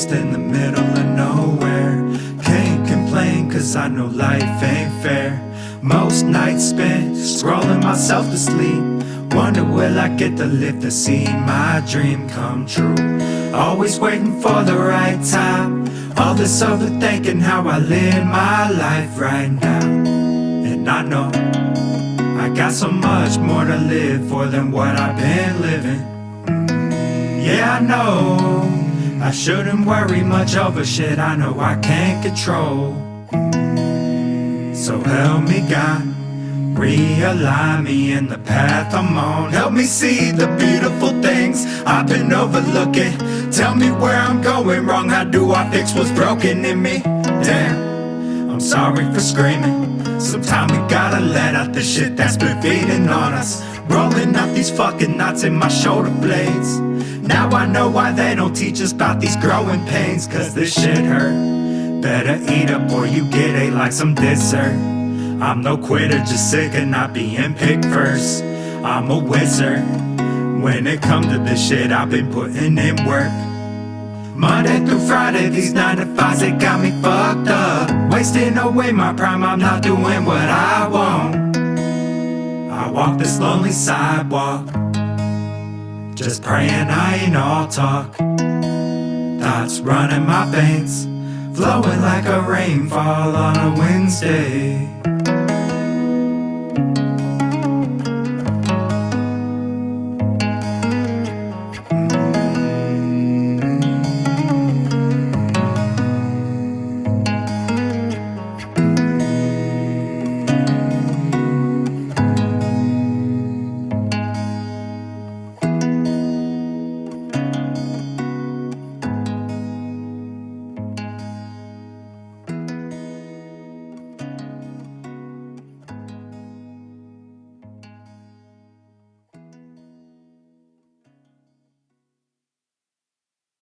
lost in the middle of nowhere. Can't complain cause I know life ain't fair. Most nights spent scrolling myself to sleep. Wonder will I get to live to see my dream come true. Always waiting for the right time. All this overthinking how I live my life right now. And I know I got so much more to live for than what I've been living. Yeah, I know I shouldn't worry much over shit I know I can't control. So help me God, realign me in the path I'm on. Help me see the beautiful things I've been overlooking. Tell me where I'm going wrong, how do I fix what's broken in me? Damn, I'm sorry for screaming. Sometimes we gotta let out the shit that's been feeding on us. Rolling out these fucking knots in my shoulder blades. Now I know why they don't teach us about these growing pains. Cause this shit hurt. Better eat up or you get ate like some dessert. I'm no quitter, just sick of not being picked first. I'm a wizard. When it comes to this shit, I've been putting in work. Monday through Friday, these 9 to 5s, they got me fucked up. Wasting away my prime, I'm not doing what I want. I walk this lonely sidewalk, just praying I ain't all talk. Thoughts running my veins, flowing like a rainfall on a Wednesday.